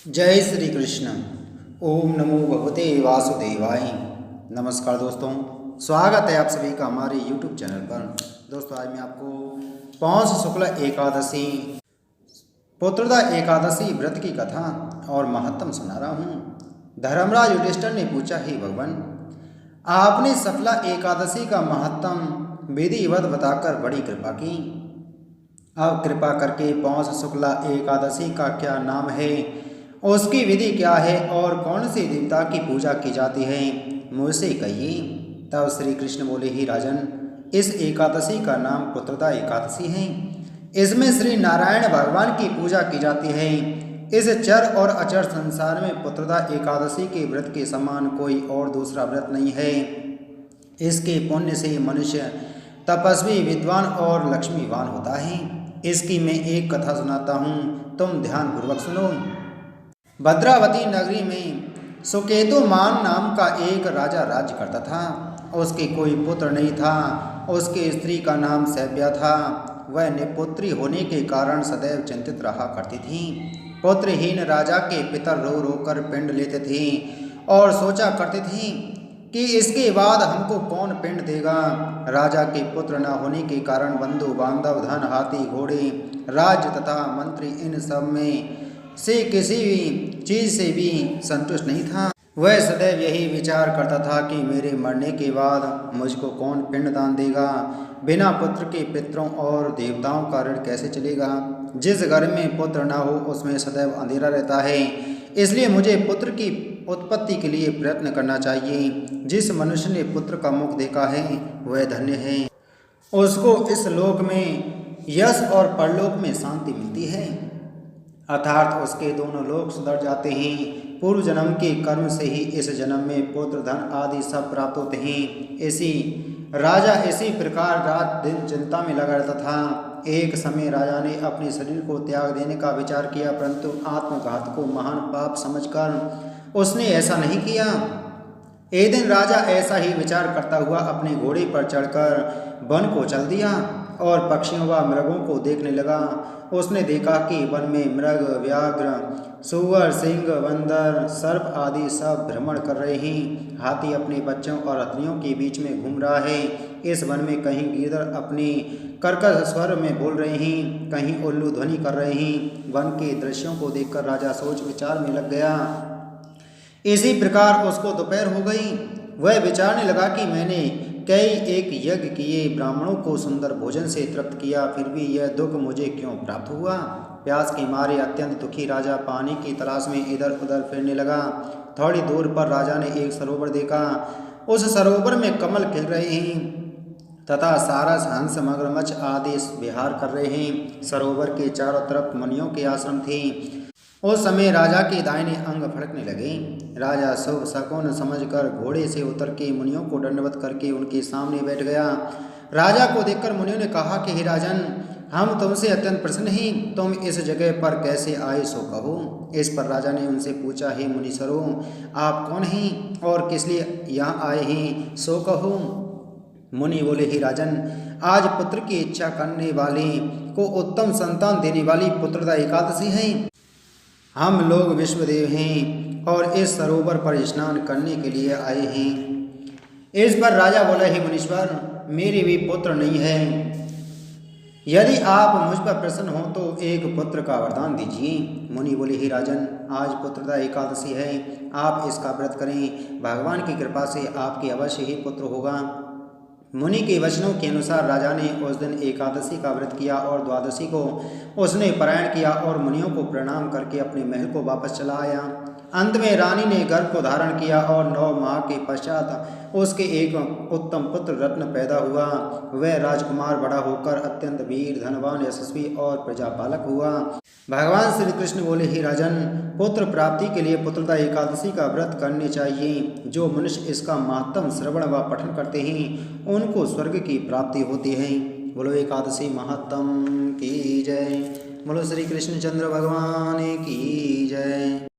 जय श्री कृष्ण। ओम नमो भगवते वासुदेवाय। नमस्कार दोस्तों, स्वागत है आप सभी का हमारे YouTube चैनल पर। दोस्तों आज मैं आपको पौष शुक्ल एकादशी पुत्रदा एकादशी व्रत की कथा और महत्म सुना रहा हूँ। धर्मराज युधिष्ठिर ने पूछा, हे भगवान, आपने सफला एकादशी का महत्म विधिवत बताकर बड़ी कृपा की। अब कृपा करके पौष शुक्ला एकादशी का क्या नाम है, उसकी विधि क्या है और कौन से देवता की पूजा की जाती है, मुझसे कहिए। तब श्री कृष्ण बोले, ही राजन, इस एकादशी का नाम पुत्रदा एकादशी है। इसमें श्री नारायण भगवान की पूजा की जाती है। इस चर और अचर संसार में पुत्रदा एकादशी के व्रत के समान कोई और दूसरा व्रत नहीं है। इसके पुण्य से मनुष्य तपस्वी, विद्वान और लक्ष्मीवान होता है। इसकी मैं एक कथा सुनाता हूँ, तुम ध्यानपूर्वक सुनो। भद्रावती नगरी में सुकेतुमान नाम का एक राजा राज्य करता था। उसके कोई पुत्र नहीं था। उसकी स्त्री का नाम सैव्या था। वह निपुत्री होने के कारण सदैव चिंतित रहा करती थी। पुत्रहीन राजा के पितर रो रो कर पिंड लेते थे और सोचा करते थे कि इसके बाद हमको कौन पिंड देगा। राजा के पुत्र न होने के कारण बंधु बांधव, धन, हाथी, घोड़े, राज्य तथा मंत्री, इन सब में से किसी भी चीज से भी संतुष्ट नहीं था। वह सदैव यही विचार करता था कि मेरे मरने के बाद मुझको कौन पिंडदान देगा। बिना पुत्र के पितरों और देवताओं का ऋण कैसे चलेगा। जिस घर में पुत्र न हो उसमें सदैव अंधेरा रहता है। इसलिए मुझे पुत्र की उत्पत्ति के लिए प्रयत्न करना चाहिए। जिस मनुष्य ने पुत्र का मुख देखा है वह धन्य है। उसको इस लोक में यश और परलोक में शांति मिलती है, अर्थात उसके दोनों लोक सुधर जाते हैं। पूर्व जन्म के कर्म से ही इस जन्म में पुत्र, धन आदि सब प्राप्त होते हैं। इसी प्रकार रात दिन चिंता में लगा रहता था। एक समय राजा ने अपने शरीर को त्याग देने का विचार किया, परंतु आत्मघात को महान पाप समझकर उसने ऐसा नहीं किया। एक दिन राजा ऐसा ही विचार करता हुआ अपने घोड़े पर चढ़कर वन को चल दिया और पक्षियों व मृगों को देखने लगा। उसने देखा कि वन में मृग, व्याघ्र, सूअर, सिंह, बंदर, सर्प आदि सब भ्रमण कर रहे हैं। हाथी अपने बच्चों और हथनियों के बीच में घूम रहा है। इस वन में कहीं गिरधर अपने कर्कश स्वर में बोल रहे हैं, कहीं उल्लू ध्वनि कर रहे हैं। वन के दृश्यों को देखकर राजा सोच विचार में लग गया। इसी प्रकार उसको दोपहर हो गई। वह विचारने लगा कि मैंने कई एक यज्ञ किए, ब्राह्मणों को सुंदर भोजन से तृप्त किया, फिर भी यह दुख मुझे क्यों प्राप्त हुआ। प्यास के मारे अत्यंत दुखी राजा पानी की तलाश में इधर उधर फिरने लगा। थोड़ी दूर पर राजा ने एक सरोवर देखा। उस सरोवर में कमल खिल रहे हैं तथा सारस, हंस, मगरमच्छ आदि विहार कर रहे हैं। सरोवर के चारों तरफ मुनियों के आश्रम थे। उस समय राजा के दाहिने अंग फड़कने लगे। राजा शुभ शकुन समझकर घोड़े से उतर के मुनियों को दंडवत करके उनके सामने बैठ गया। राजा को देखकर मुनियों ने कहा कि हे राजन, हम तुमसे अत्यंत प्रसन्न हैं। तुम इस जगह पर कैसे आए सो कहो। इस पर राजा ने उनसे पूछा, हे मुनीश्वरों, आप कौन हैं और किस लिए यहाँ आए हैं, सो कहो। मुनि बोले, हे राजन, आज पुत्र की इच्छा करने वाले को उत्तम संतान देने वाली पुत्रदा एकादशी है। हम लोग विश्वदेव हैं और इस सरोवर पर स्नान करने के लिए आए हैं। इस पर राजा बोला, हे मुनीश्वर, मेरे भी पुत्र नहीं है। यदि आप मुझ पर प्रसन्न हो तो एक पुत्र का वरदान दीजिए। मुनि बोले, हे राजन, आज पुत्रदा एकादशी है, आप इसका व्रत करें। भगवान की कृपा से आपके अवश्य ही पुत्र होगा। मुनि के वचनों के अनुसार राजा ने उस दिन एकादशी का व्रत किया और द्वादशी को उसने पारायण किया और मुनियों को प्रणाम करके अपने महल को वापस चला आया। अंत में रानी ने गर्भ को धारण किया और 9 माह के पश्चात उसके एक उत्तम पुत्र रत्न पैदा हुआ। वह राजकुमार बड़ा होकर अत्यंत वीर, धनवान, यशस्वी और प्रजापालक हुआ। भगवान श्री कृष्ण बोले, हे राजन, पुत्र प्राप्ति के लिए पुत्रदा एकादशी का व्रत करने चाहिए। जो मनुष्य इसका महत्म श्रवण व पठन करते हैं उनको स्वर्ग की प्राप्ति होती है। बोलो एकादशी महत्तम की जय। बोलो श्री कृष्णचंद्र भगवान की जय।